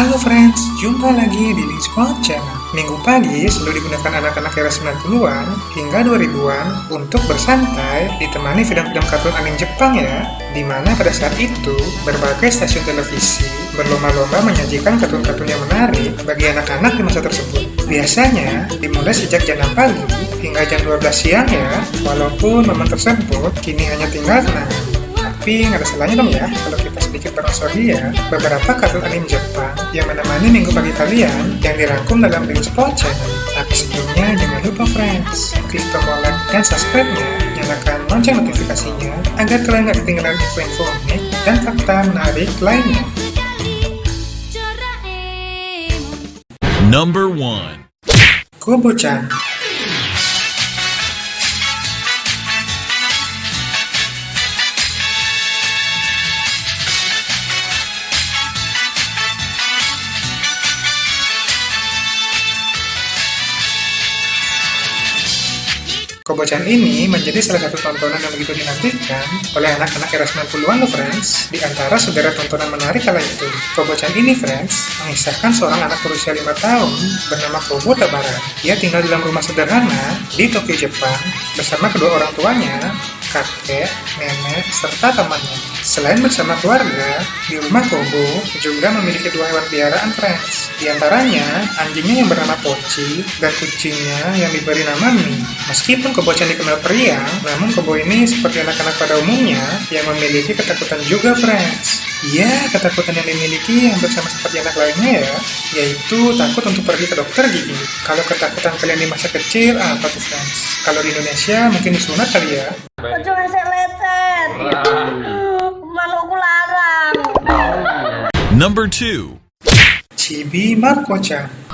Halo friends, jumpa lagi di Linkspot Channel. Minggu pagi selalu digunakan anak-anak era 90-an hingga 2000-an untuk bersantai ditemani film-film kartun anime Jepang ya. Dimana pada saat itu, berbagai stasiun televisi berlomba-lomba menyajikan kartun-kartun yang menarik bagi anak-anak di masa tersebut. Biasanya dimulai sejak jam 6 pagi hingga jam 12 siang ya, walaupun momen tersebut kini hanya tinggal kenangan. Tapi nggak ada salahnya dong ya kalau kita sedikit bernostalgia beberapa kartun anime Jepang yang menemani minggu pagi kalian yang dirangkum dalam Linkspot Channel. Tapi sebelumnya jangan lupa friends, klik tombol like dan subscribe-nya, nyalakan lonceng notifikasinya agar kalian nggak ketinggalan info-info unik dan fakta menarik lainnya. Number 1. Kobo-chan. Kobo-chan ini menjadi salah satu tontonan yang begitu dinantikan oleh anak-anak era 90-an loh friends. Di antara sederet tontonan menarik kala itu, Kobo-chan ini friends mengisahkan seorang anak berusia 5 tahun bernama Kobo Tabara. Ia tinggal dalam rumah sederhana di Tokyo, Jepang bersama kedua orang tuanya, kakek, nenek, serta temannya. Selain bersama keluarga, di rumah Kobo juga memiliki 2 hewan peliharaan friends. Di antaranya, anjingnya yang bernama Pochi dan kucingnya yang diberi nama Mi. Meskipun Kobo-chan dikenal periang, namun Kobo ini seperti anak-anak pada umumnya yang memiliki ketakutan juga friends. Iya, ketakutan yang dimiliki hampir sama seperti anak lainnya ya, yaitu takut untuk pergi ke dokter gigi. Kalau ketakutan kalian di masa kecil, apa tuh friends? Kalau di Indonesia mungkin disunat kali ya. Ojo ngesek lecet. Manukku larang. Number 2. Chibi Maruko-chan.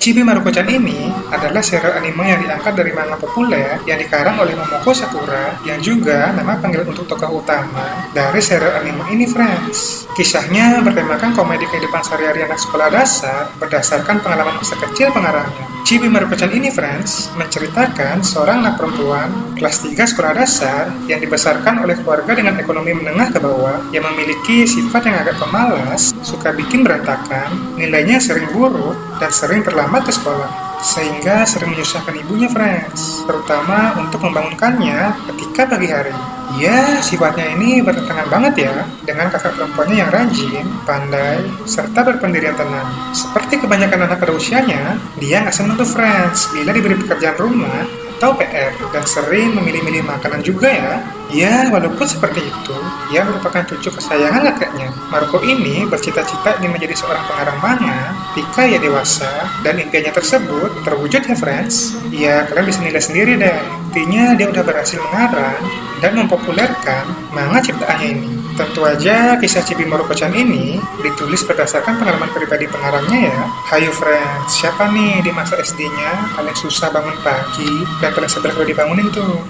Chibi Maruko-chan ini adalah serial anime yang diangkat dari manga populer yang dikarang oleh Momoko Sakura yang juga nama panggilan untuk tokoh utama dari serial anime ini friends. Kisahnya bertemakan komedi kehidupan sehari-hari anak sekolah dasar berdasarkan pengalaman masa kecil pengarangnya. Chibi Maruko-chan ini friends menceritakan seorang anak perempuan kelas 3 sekolah dasar yang dibesarkan oleh keluarga dengan ekonomi menengah ke bawah yang memiliki sifat yang agak pemalas, suka bikin berantakan, nilainya sering buruk dan sering terlambat ke sekolah, sehingga sering menyusahkan ibunya friends, terutama untuk membangunkannya ketika pagi hari. Ya, sifatnya ini bertentangan banget ya dengan kakak perempuannya yang rajin, pandai, serta berpendirian tenang. Seperti kebanyakan anak pada usianya, dia nggak senang tuh friends bila diberi pekerjaan rumah atau PR, dan sering memilih-milih makanan juga ya. Ya, walaupun seperti itu, ia merupakan cucu kesayangan kakeknya. Maruko ini bercita-cita ingin menjadi seorang pengarang manga ketika ia dewasa, dan impiannya tersebut terwujud ya friends. Ya, kalian bisa nilai sendiri deh. Intinya dia udah berhasil mengarang dan mempopulerkan manga ciptaannya ini. Tentu aja kisah Chibi Maruko-chan ini ditulis berdasarkan pengalaman pribadi pengarangnya ya. Hayo friends, siapa nih di masa SD-nya paling susah bangun pagi dan paling sebel kalau dibangunin tuh?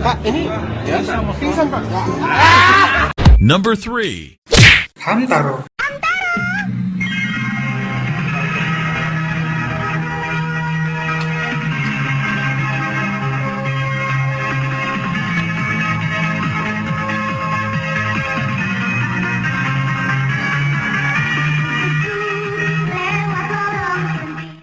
Pak, ini pingsan Pak. Number 3. Hamtaro.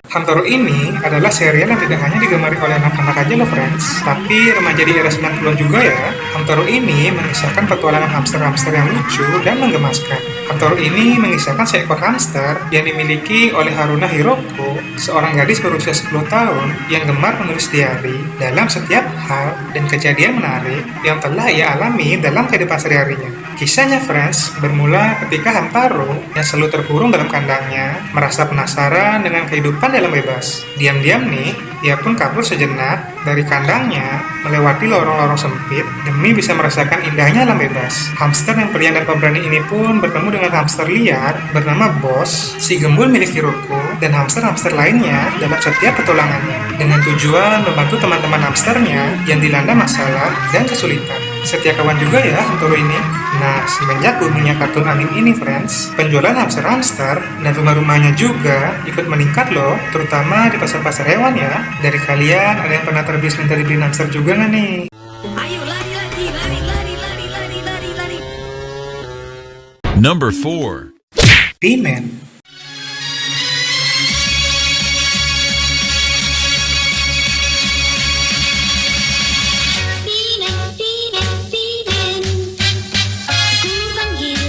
Hamtaro ini adalah serial yang tidak hanya digemari oleh anak-anak aja loh friends, tapi remaja di era 90-an juga ya. Hamtaro ini mengisahkan petualangan hamster-hamster yang lucu dan menggemaskan. Hamtaro ini mengisahkan seekor hamster yang dimiliki oleh Haruna Hiroko, seorang gadis berusia 10 tahun yang gemar menulis diari dalam setiap hal dan kejadian menarik yang telah ia alami dalam kehidupan sehari-harinya. Kisahnya friends bermula ketika Hamtaro yang selalu terkurung dalam kandangnya merasa penasaran dengan kehidupan dalam bebas. Diam-diam nih, ia pun kabur sejenak dari kandangnya melewati lorong-lorong sempit demi bisa merasakan indahnya alam bebas. Hamster yang periang dan pemberani ini pun bertemu dengan hamster liar bernama Boss, si gembul milik Hiroko, dan hamster-hamster lainnya dalam setiap petualangannya dengan tujuan membantu teman-teman hamsternya yang dilanda masalah dan kesulitan. Setia kawan juga ya Hamtaro ini. Nah, semenjak boomingnya kartun anime ini, friends, penjualan hamster-hamster dan rumah-rumahnya juga ikut meningkat loh, terutama di pasar-pasar hewan ya. Dari kalian, ada yang pernah terbius minta dibeliin hamster juga nggak nih? Ayo lari lagi, lari lari lari lari lari lari. Number 4. P-Man. Pimen, Pimen, Pimen, ku panggil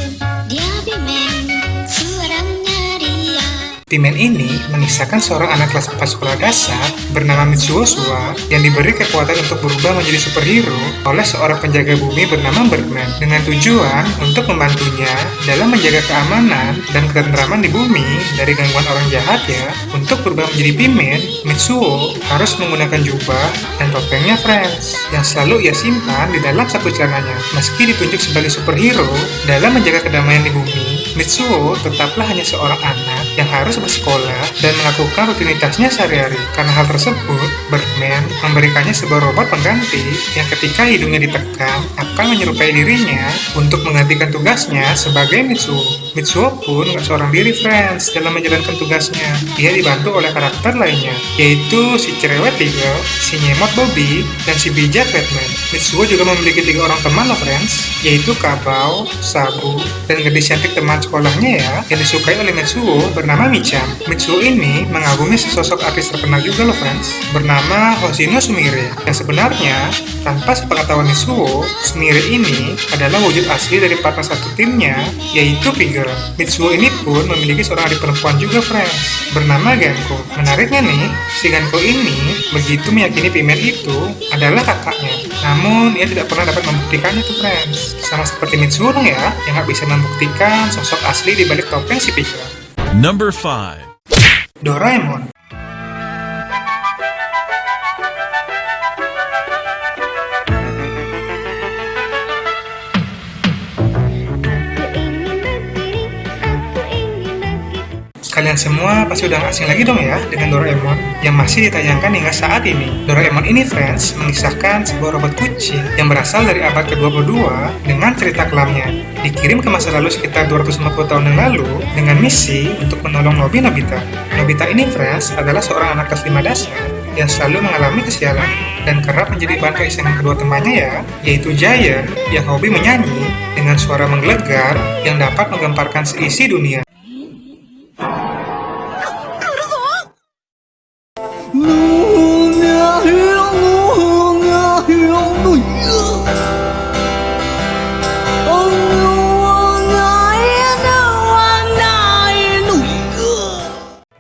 dia Pimen, suaranya dia. P-Man ini mengisahkan seorang anak kelas 4 sekolah dasar bernama Mitsuo Sua yang diberi kekuatan untuk berubah menjadi superhero oleh seorang penjaga bumi bernama Birdman dengan tujuan untuk membantunya dalam menjaga keamanan dan ketentraman di bumi dari gangguan orang jahat ya. Untuk berubah menjadi P-Man, Mitsuo harus menggunakan jubah dan topengnya, friends, yang selalu ia simpan di dalam saku celananya. Meski ditunjuk sebagai superhero dalam menjaga kedamaian di bumi, Mitsuo tetaplah hanya seorang anak yang harus bersekolah dan melakukan rutinitasnya sehari-hari. Karena hal tersebut, Birdman memberikannya sebuah robot pengganti yang ketika hidungnya ditekan akan menyerupai dirinya untuk menggantikan tugasnya sebagai Mitsuo. Mitsuo pun gak seorang diri, friends, dalam menjalankan tugasnya. Ia dibantu oleh karakter lainnya, yaitu si cerewet Tigel, si nyemot Bobby, dan si bijak Redman. Mitsuo juga memiliki 3 orang teman loh, friends, yaitu Kabao, Sabu, dan gadis cantik teman sekolahnya ya, yang disukai oleh Mitsuo bernama Michan. Mitsuo ini mengagumi sesosok artis terkenal juga loh, friends, bernama Hoshino Sumire. Yang sebenarnya, tanpa sepengetahuan Mitsuo, Sumire ini adalah wujud asli dari partner satu timnya, yaitu Pigel. Mitsuo ini pun memiliki seorang adik perempuan juga, friends, bernama Ganko. Menariknya nih, si Ganko ini begitu meyakini P-Man itu adalah kakaknya. Namun, ia tidak pernah dapat membuktikannya tuh, friends. Sama seperti Mitsuo dong ya, yang gak bisa membuktikan sosok asli di balik topeng si Pigel. Number 5. Doraemon. Kalian semua pasti udah gak asing lagi dong ya dengan Doraemon yang masih ditayangkan hingga saat ini. Doraemon ini, friends, mengisahkan sebuah robot kucing yang berasal dari abad ke-22 dengan cerita kelamnya. Dikirim ke masa lalu sekitar 250 tahun yang lalu dengan misi untuk menolong Nobita. Nobita ini, friends, adalah seorang anak kelas 5 dasar yang selalu mengalami kesialan dan kerap menjadi bahan keisengan kedua temannya ya, yaitu Giant yang hobi menyanyi dengan suara menggelegar yang dapat menggemparkan seisi dunia.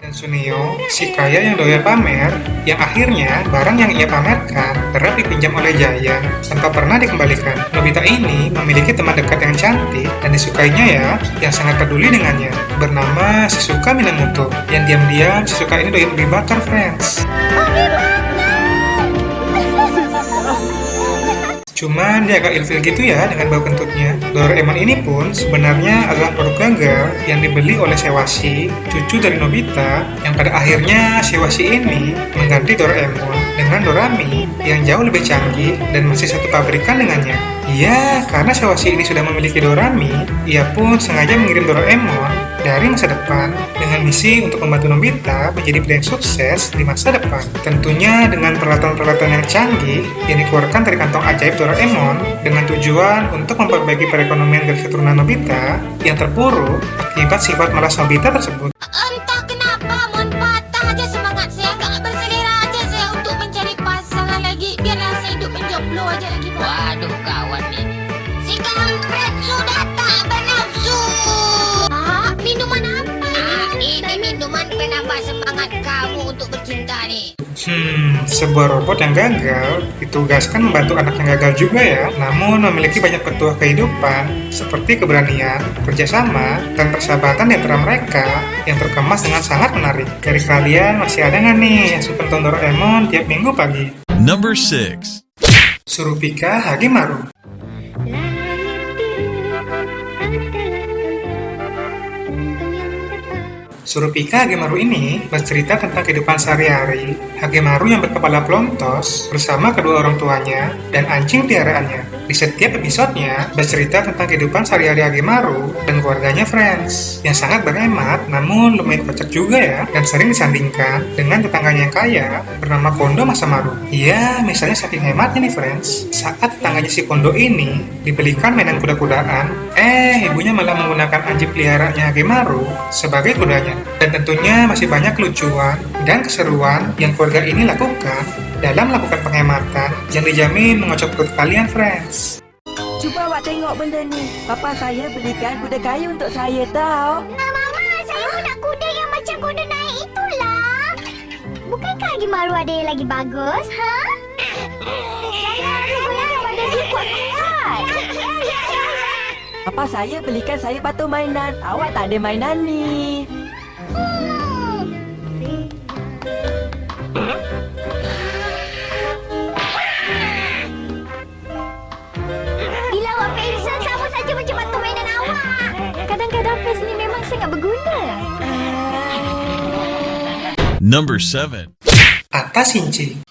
Dan Suneo, si kaya yang doyan pamer, yang akhirnya barang yang ia pamerkan kerap dipinjam oleh Giant tanpa pernah dikembalikan. Nobita ini memiliki teman dekat yang cantik dan disukainya ya, yang sangat peduli dengannya, bernama Shizuka Minamoto. Yang diam-diam Shizuka ini doyan ubi bakar, friends. Cuman dia agak ilfil gitu ya dengan bau kentutnya. Doraemon ini pun sebenarnya adalah produk gagal yang dibeli oleh Sewashi, cucu dari Nobita, yang pada akhirnya Sewashi ini mengganti Doraemon dengan Dorami yang jauh lebih canggih dan masih satu pabrikan dengannya. Iya, karena Sewashi ini sudah memiliki Dorami, ia pun sengaja mengirim Doraemon dari masa depan dengan misi untuk membantu Nobita menjadi pria yang sukses di masa depan. Tentunya dengan peralatan-peralatan yang canggih yang dikeluarkan dari kantong ajaib Doraemon dengan tujuan untuk memperbaiki perekonomian garis keturunan Nobita yang terpuruk akibat sifat malas Nobita tersebut. Entah kenapa, mon patah aja semangat saya, nggak berselera aja saya untuk mencari pasangan lagi, biarlah saya hidup menjomblo aja lagi. Waduh kawan nih, si kampret sudah tak bernafsu. Minuman apa? Ini minuman penambah semangat kamu untuk bercinta nih. Sebuah robot yang gagal ditugaskan membantu anak yang gagal juga ya, namun memiliki banyak petuah kehidupan seperti keberanian, kerjasama, dan persahabatan di antara mereka yang terkemas dengan sangat menarik. Dari kalian masih ada nggak nih yang suka nonton Doraemon tiap minggu pagi? Number 6. Surupika Hagemaru. Surupika Hagemaru ini bercerita tentang kehidupan sehari-hari Hagemaru yang berkepala pelontos bersama kedua orang tuanya dan anjing peliharaannya. Di setiap episodenya bercerita tentang kehidupan sehari-hari Hagemaru dan keluarganya Friends yang sangat berhemat namun lumayan kocak juga ya, dan sering disandingkan dengan tetangganya yang kaya bernama Kondo Masamaru. Ya, misalnya saking hematnya nih Friends, saat tetangganya si Kondo ini dibelikan mainan kuda-kudaan, ibunya malah menggunakan anjing peliharaannya Hagemaru sebagai kudanya. Dan tentunya masih banyak kelucuan dan keseruan yang keluarga ini lakukan dalam melakukan penghematan yang dijamin mengocok perut kalian Friends. Cuba awak tengok benda ni. Papa saya belikan kuda kayu untuk saya tau. Mama, saya nak kuda yang macam kuda naik itulah. Bukankah Hagemaru ada yang lagi bagus, ha? Jangan, kuda yang badan dia kuat-kuat. Papa saya belikan saya batu mainan. Awak tak ada mainan ni. Bila awak pension sama saja macam batu mainan awak. Kadang-kadang pes ni memang sangat berguna. Number 7. Atta Shinchi.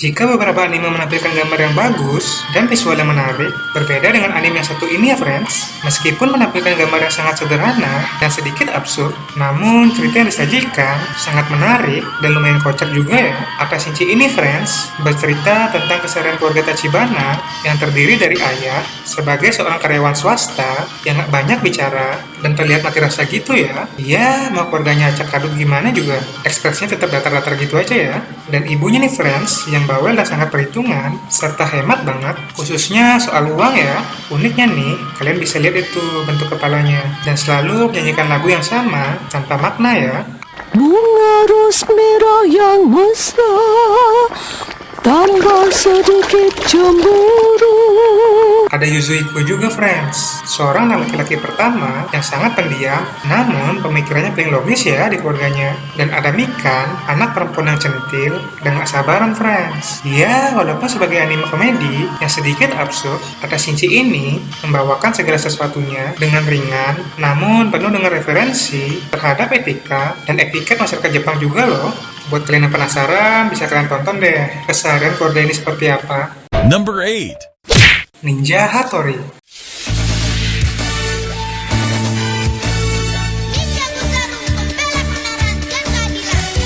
Jika beberapa anime menampilkan gambar yang bagus dan visual yang menarik, berbeda dengan anime yang satu ini ya Friends. Meskipun menampilkan gambar yang sangat sederhana dan sedikit absurd, namun cerita yang disajikan sangat menarik dan lumayan kocak juga ya. Atta Shinchi ini Friends bercerita tentang keseharian keluarga Tachibana yang terdiri dari ayah sebagai seorang karyawan swasta yang gak banyak bicara dan terlihat mati rasa gitu ya. Ya, mau keluarganya acak aduk gimana juga, ekspresinya tetap datar-datar gitu aja ya. Dan ibunya nih Friends yang bawel dan sangat perhitungan serta hemat banget, khususnya soal uang ya. Uniknya nih, kalian bisa lihat itu bentuk kepalanya dan selalu menyanyikan lagu yang sama tanpa makna ya. Bunga ros merah yang mesra, tambah sedikit cemburu. Ada Yuzuhiko juga Friends, seorang laki-laki pertama yang sangat pendiam namun pemikirannya paling logis ya di keluarganya. Dan ada Mikan, anak perempuan yang centil dan gak sabaran Friends. Ya, walaupun sebagai anime komedi yang sedikit absurd, Atta Shinchi ini membawakan segala sesuatunya dengan ringan namun penuh dengan referensi terhadap etika dan etiket masyarakat Jepang juga loh. Buat kalian yang penasaran, bisa kalian tonton deh keseharian keluarga ini seperti apa. Number 8. Ninja Hattori. Ninja bertarung membela kebenaran dan keadilan.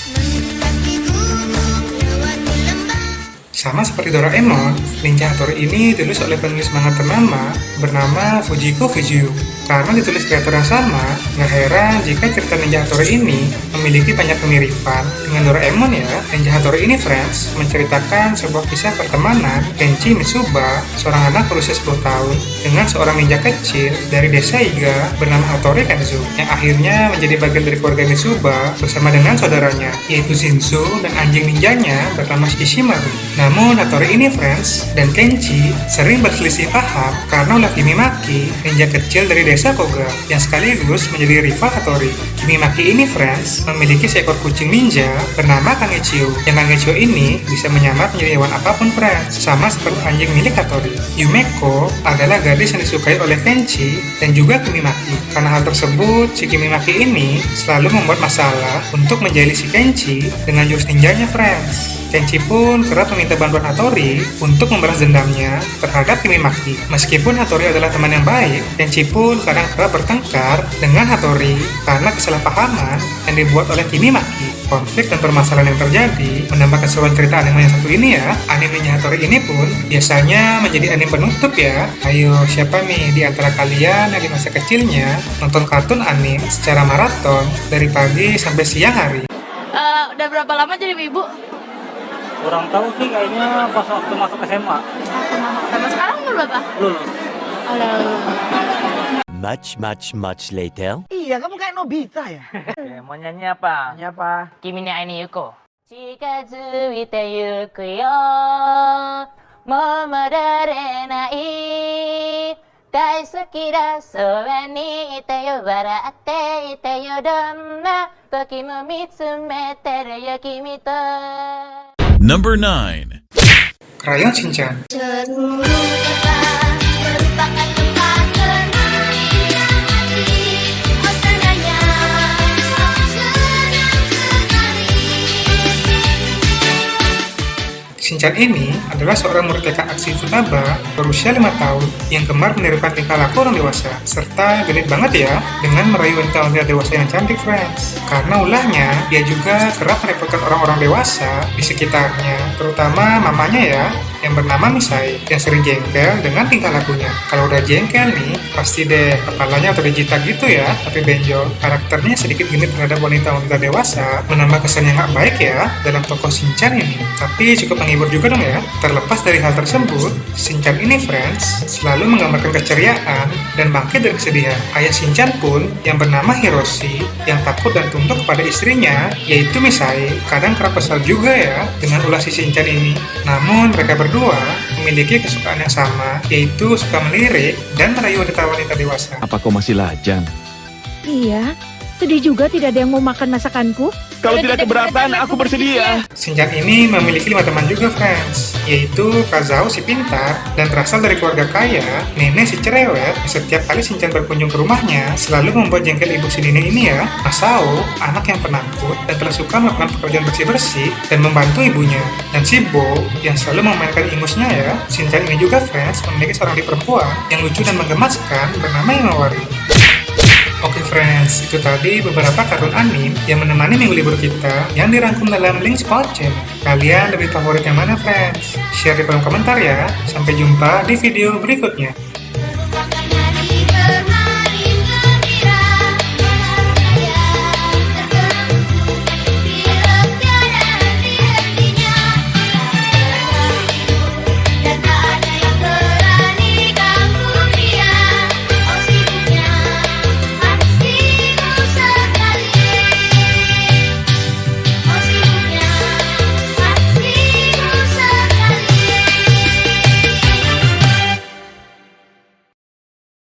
Mendaki gunung, lewati lembah. Sama seperti Doraemon, Ninja Hattori ini ditulis oleh penulis manga ternama bernama Fujiko Fujiu. Karena ditulis kreator yang sama, nggak heran jika cerita Ninja Hattori ini memiliki banyak kemiripan dengan Doraemon ya. Ninja Hattori ini Friends menceritakan sebuah kisah pertemanan Kenji Mitsuba, seorang anak berusia 10 tahun, dengan seorang ninja kecil dari desa Iga bernama Hattori Kenzo, yang akhirnya menjadi bagian dari keluarga Mitsuba bersama dengan saudaranya, yaitu Shinsu dan anjing ninjanya bernama Shishimaru. Namun Hattori ini Friends dan Kenji sering berselisih paham karena ulah Kimimaki, ninja kecil dari desa Koga yang sekaligus menjadi rival Hattori. Kimimaki ini Friends memiliki seekor kucing ninja bernama Kangechio, yang Kangechio ini bisa menyamar menjadi hewan apapun Friends, sama seperti anjing milik Hattori. Yumeko adalah gadis yang disukai oleh Kenji dan juga Kimimaki. Karena hal tersebut, si Kimimaki ini selalu membuat masalah untuk menjahili si Kenji dengan jurus ninjanya Friends. Kenji pun kerap meminta bantuan Hattori untuk membalas dendamnya terhadap Kimimaki. Meskipun Hattori adalah teman yang baik, Kenji pun kadang kerap bertengkar dengan Hattori karena kesalahpahaman yang dibuat oleh Kimimaki. Konflik dan permasalahan yang terjadi menambah keseruan cerita anime yang satu ini ya. Anime Ninja Hattori ini pun biasanya menjadi anime penutup ya. Ayo, siapa nih di antara kalian yang di masa kecilnya nonton kartun anime secara maraton dari pagi sampai siang hari? Udah berapa lama jadi ibu? Kurang tahu sih, kayaknya pas waktu masuk SMA. Sama sekarang umur berapa? Lulus. Much later. Iya, kamu kayak Nobita ya? Mau nyanyi apa? Nyanyi apa? Kimi ni Aini Yuko. 近づいてゆくよもう戻れない大好きだそばにいてよ笑っていてよどんな時も見つめてるよ君と Number 9. Krayon Shinchan. Seluruh kota merupakan tempat bermain yang asik. Oh senangnya, senang sekali. Shinchan ini adalah seorang murid TK Aksi Futaba berusia 5 tahun yang gemar menirukan tingkah laku orang dewasa, serta genit banget ya dengan merayu wanita-wanita dewasa yang cantik, friends. Karena ulahnya, dia juga kerap merepotkan orang-orang dewasa di sekitarnya, terutama mamanya ya, yang bernama Misai, yang sering jengkel dengan tingkah lakunya. Kalau udah jengkel nih, pasti deh kepalanya atau dijitak gitu ya, tapi benjol. Karakternya sedikit genit terhadap wanita-wanita dewasa, menambah kesan yang gak baik ya dalam tokoh Shinchan ini. Tapi cukup menghibur juga dong ya. Terlepas dari hal tersebut, Shinchan ini, friends, selalu menggambarkan keceriaan dan bangkit dari kesedihan. Ayah Shinchan pun, yang bernama Hiroshi, yang takut dan tunduk kepada istrinya, yaitu Misai, kadang kerap kesal juga ya dengan ulah si Shinchan ini. Namun mereka berdua memiliki kesukaan yang sama, yaitu suka melirik dan merayu wanita-wanita dewasa. Apa kau masih lajang? Iya, sedih juga tidak ada yang mau makan masakanku. Kalau tidak keberatan, aku bersedia. Shinchan ini memiliki 5 teman juga, friends, yaitu Kazao si pintar dan berasal dari keluarga kaya, Nenek si cerewet. Setiap kali Shinchan berkunjung ke rumahnya, selalu membuat jengkel ibu si Nenek ini ya. Masao, anak yang penakut dan telah suka melakukan pekerjaan bersih-bersih dan membantu ibunya. Dan si Bo, yang selalu memainkan ingusnya ya. Shinchan ini juga, friends, memiliki seorang adik perempuan yang lucu dan menggemaskan bernama Himawari. Oke friends, itu tadi beberapa kartun anime yang menemani minggu libur kita yang dirangkum dalam link Spot Channel. Kalian lebih favorit yang mana, friends? Share di kolom komentar ya. Sampai jumpa di video berikutnya.